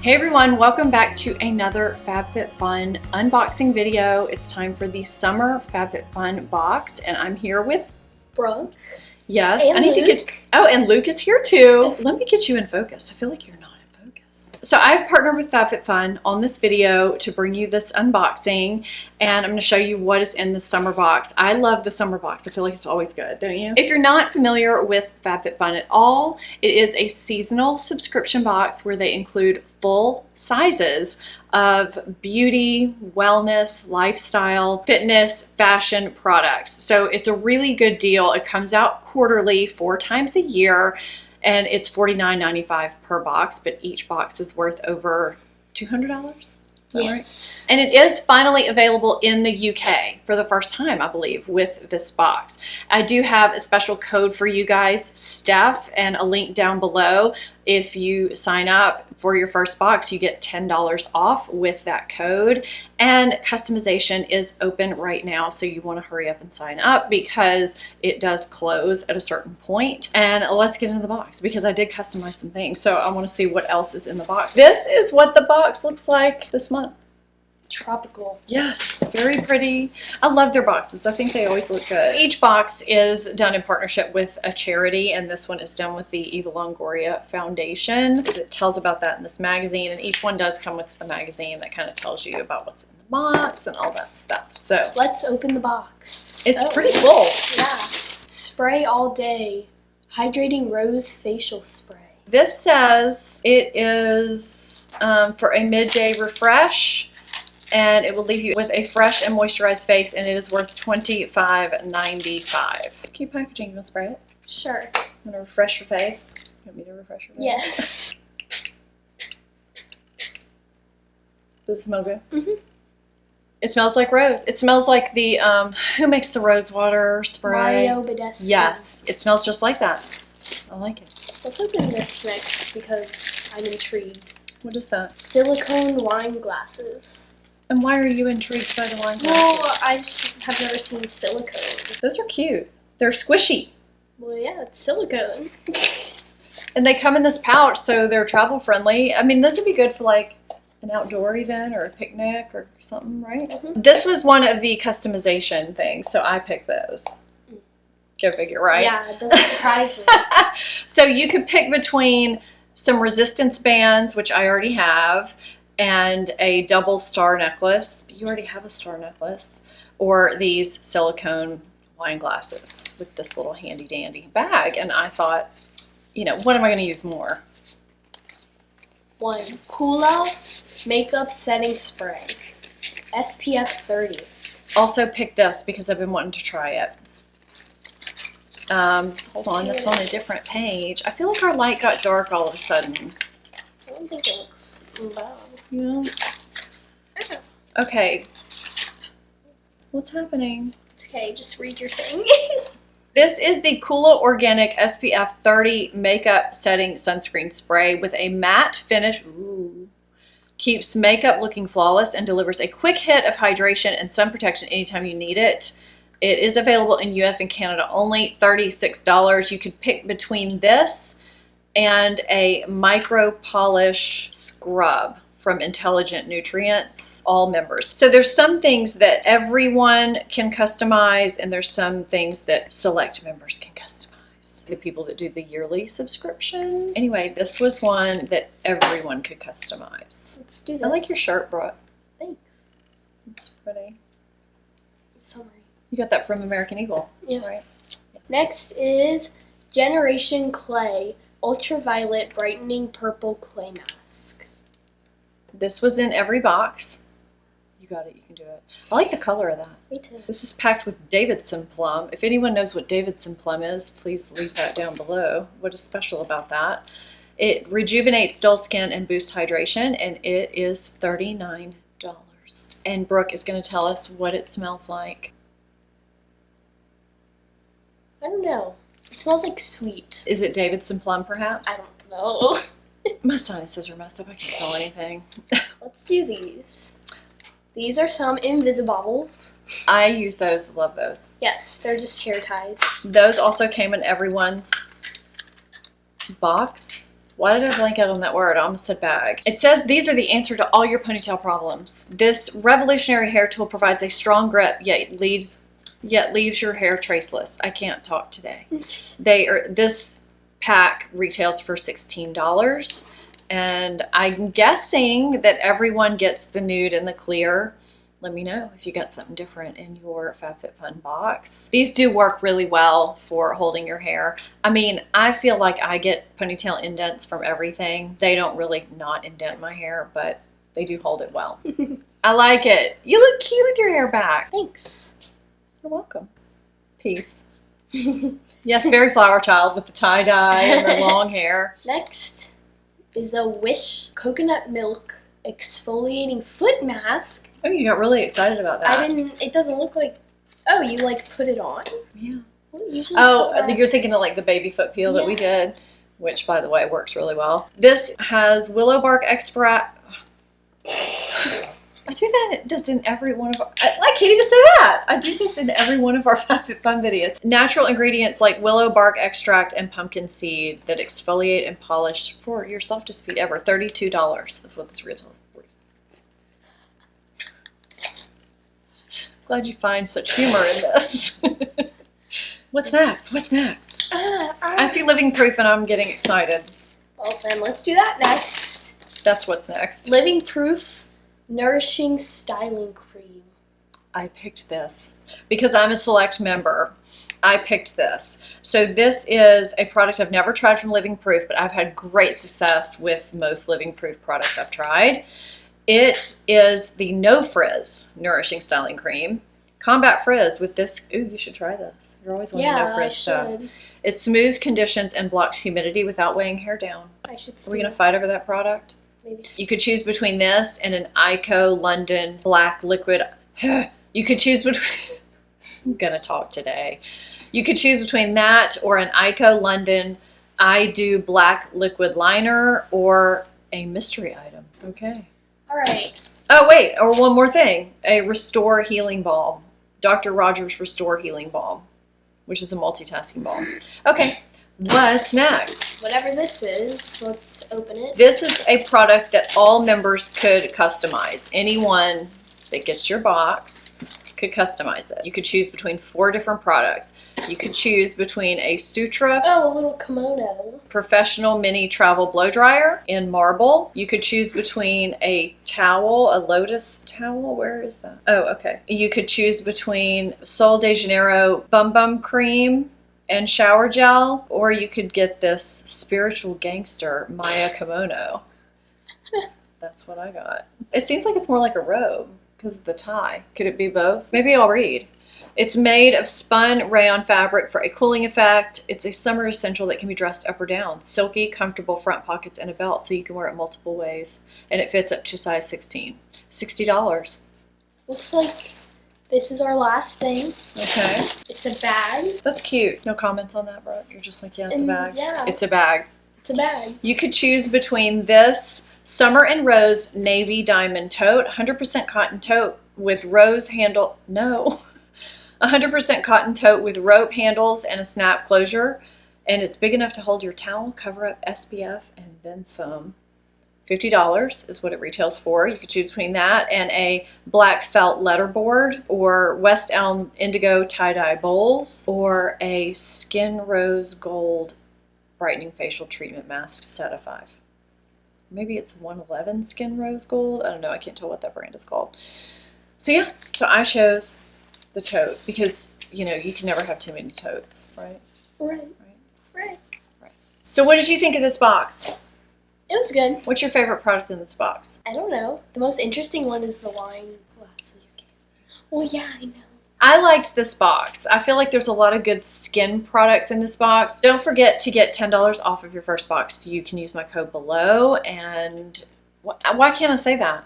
Hey everyone, welcome back to another Fabfitfun unboxing video. It's time for the summer Fabfitfun box, and I'm here with Brooke. Yes, and I need Luke. to get. Oh, and Luke is here too. Let me get you in focus. I feel like you're not in focus. So I've partnered with Fabfitfun on this video to bring you this unboxing, and I'm going to show you what is in the summer box. I love the summer box. I feel like it's always good, don't you? If you're not familiar with Fabfitfun at all, it is a seasonal subscription box where they include full sizes of beauty, wellness, lifestyle, fitness, fashion products. So it's a really good deal. It comes out quarterly, 4 times a year, and it's $49.95 per box, but each box is worth over $200. Yes. Right? And it is finally available in the UK for the first time, I believe, with this box. I do have a special code for you guys, Steph, and a link down below. If you sign up for your first box, you get $10 off with that code. And customization is open right now, so you want to hurry up and sign up because it does close at a certain point. And let's get into the box because I did customize some things, so I want to see what else is in the box. This is what the box looks like this month. Tropical. Yes, very pretty. I love their boxes. I think they always look good. Each box is done in partnership with a charity, and this one is done with the Eva Longoria Foundation. It tells about that in this magazine, and each one does come with a magazine that kind of tells you about what's in the box and all that stuff. So let's open the box. It's pretty full. Yeah. Spray all day. Hydrating rose facial spray. This says it is for a midday refresh, and it will leave you with a fresh and moisturized face, and it is worth $25.95. Cute packaging. You want to spray it? Sure. You want to refresh your face? You want me to refresh your face? Yes. Does it smell good? Mm-hmm. It smells like rose. It smells like the, who makes the rose water spray? Mario Badescu. Yes. It smells just like that. I like it. Let's open this next because I'm intrigued. What is that? Silicone wine glasses. And why are you intrigued by the wine glasses? Well, I just have never seen silicone. Those are cute. They're squishy. Well, yeah, it's silicone. And they come in this pouch, so they're travel friendly. I mean, those would be good for like an outdoor event or a picnic or something, right? Mm-hmm. This was one of the customization things, so I picked those. Go figure, right? Yeah, it doesn't surprise me. So you could pick between some resistance bands, which I already have, and a double star necklace. You already have a star necklace. Or these silicone wine glasses with this little handy dandy bag. And I thought, you know, what am I going to use more? One, Kula makeup setting spray, SPF 30. Also picked this because I've been wanting to try it. Hold on, that's on a different page. I feel like our light got dark all of a sudden. I don't think it looks bad. Yeah. Okay. What's happening? It's okay, just read your thing. This is the Kula Organic SPF 30 Makeup Setting Sunscreen Spray with a matte finish. Ooh. Keeps makeup looking flawless and delivers a quick hit of hydration and sun protection anytime you need it. It is available in US and Canada only, $36. You could pick between this and a micro polish scrub from Intelligent Nutrients, all members. So there's some things that everyone can customize, and there's some things that select members can customize. The people that do the yearly subscription. Anyway, this was one that everyone could customize. Let's do this. I like your shirt, Brooke. Thanks. It's pretty. It's summery. You got that from American Eagle, Yeah. right? Next is Generation Clay Ultraviolet Brightening Purple Clay Mask. This was in every box. You got it, you can do it. I like the color of that. Me too. This is packed with Davidson plum. If anyone knows what Davidson plum is, please leave that down below. What is special about that? It rejuvenates dull skin and boosts hydration, and it is $39. And Brooke is going to tell us what it smells like. I don't know. It smells like sweet. Is it Davidson plum, perhaps? I don't know. My sinuses are messed up. I can't smell anything. Let's do these. These are some Invisibobbles. I use those. Love those. Yes, they're just hair ties. Those also came in everyone's box. Why did I blank out on that word? I almost said bag. It says these are the answer to all your ponytail problems. This revolutionary hair tool provides a strong grip, yet leaves your hair traceless. I can't talk today. This pack retails for $16, and I'm guessing that everyone gets the nude and the clear. Let me know if you got something different in your Fabfitfun box. These do work really well for holding your hair. I mean, I feel like I get ponytail indents from everything. They don't really not indent my hair, but they do hold it well. I like it. You look cute with your hair back. Thanks. You're welcome. Peace. Yes, very flower child with the tie-dye and the long hair. Next is a Wish coconut milk exfoliating foot mask. Oh, you got really excited about that. It doesn't look like, oh, you like put it on? Yeah. Well, usually you're thinking of like the baby foot peel that we did, which by the way works really well. This has willow bark extract. I do that just in every one of our, I can't even say that. I do this in every one of our Fabfitfun videos. Natural ingredients like willow bark extract and pumpkin seed that exfoliate and polish for your softest feet ever. $32 is what this retails for. Glad you find such humor in this. What's next? What's next? I see Living Proof and I'm getting excited. Well, then let's do that next. That's what's next. Living Proof Nourishing Styling Cream. I picked this because I'm a select member. I picked this. So this is a product I've never tried from Living Proof, but I've had great success with most Living Proof products I've tried. It is the No Frizz Nourishing Styling Cream. Combat Frizz with this. Ooh, you should try this. You're always wanting No Frizz stuff. It smooths conditions and blocks humidity without weighing hair down. I should. Are we going to fight over that product? Maybe. You could choose between this and an Ico London Black Liquid. You could choose between... I'm going to talk today. You could choose between that or an Ico London I Do Black Liquid Liner or a mystery item. Okay. All right. Oh, wait. Or one more thing. A Restore Healing Balm. Dr. Rogers Restore Healing Balm, which is a multitasking balm. Okay. What's next? Whatever this is, let's open it. This is a product that all members could customize. Anyone that gets your box could customize it. You could choose between 4 different products. You could choose between a Sutra, a little kimono, professional mini travel blow dryer in marble. You could choose between a towel, a lotus towel. Where is that? Oh, okay. You could choose between Sol de Janeiro Bum Bum Cream and shower gel, or you could get this spiritual gangster Maya kimono. That's what I got. It seems like it's more like a robe because of the tie. Could it be both? Maybe I'll read. It's made of spun rayon fabric for a cooling effect. It's a summer essential that can be dressed up or down. Silky, comfortable front pockets and a belt so you can wear it multiple ways. And it fits up to size 16. $60. Looks like this is our last thing. Okay. It's a bag. That's cute. No comments on that, Brooke? You're just like, yeah, it's a bag. Yeah. It's a bag. It's a bag. You could choose between this Summer and Rose Navy Diamond Tote, 100% cotton tote with rose handle, 100% cotton tote with rope handles and a snap closure. And it's big enough to hold your towel, cover up SPF, and then some. $50 is what it retails for. You could choose between that and a black felt letterboard or West Elm Indigo tie-dye bowls or a Skin Rose Gold Brightening Facial Treatment Mask set of 5. Maybe it's 111 Skin Rose Gold. I don't know. I can't tell what that brand is called. So yeah, so I chose the tote because, you know, you can never have too many totes, right? Right. So what did you think of this box? It was good. What's your favorite product in this box? I don't know. The most interesting one is the wine glasses. Well, yeah, I know. I liked this box. I feel like there's a lot of good skin products in this box. Don't forget to get $10 off of your first box. You can use my code below. And why can't I say that?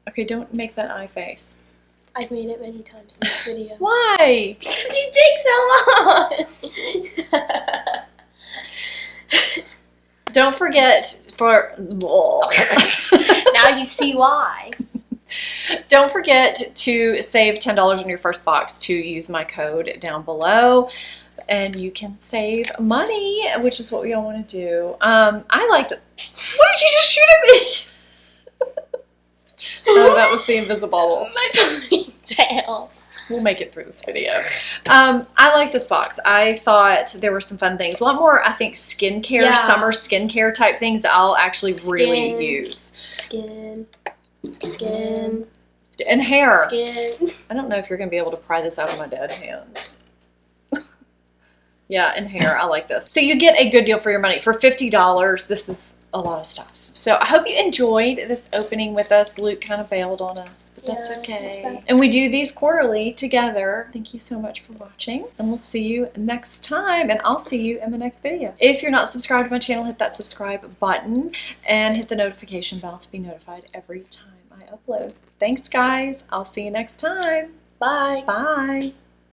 Okay, don't make that eye face. I've made it many times in this video. Why? Because you take so long. Don't forget for... Now you see why. Don't forget to save $10 on your first box to use my code down below. and you can save money, which is what we all want to do. I like the... What did you just shoot at me? Oh, that was the invisible. My ponytail. We'll make it through this video. I like this box. I thought there were some fun things. A lot more, I think, skincare, summer skincare type things that I'll actually really use. Skin. And hair. Skin. I don't know if you're going to be able to pry this out of my dead hands. Yeah, and hair. I like this. So you get a good deal for your money. For $50, this is a lot of stuff. So I hope you enjoyed this opening with us. Luke kind of bailed on us, but that's okay. And we do these quarterly together. Thank you so much for watching, and we'll see you next time, and I'll see you in the next video. If you're not subscribed to my channel, hit that subscribe button and hit the notification bell to be notified every time I upload. Thanks, guys. I'll see you next time. Bye. Bye.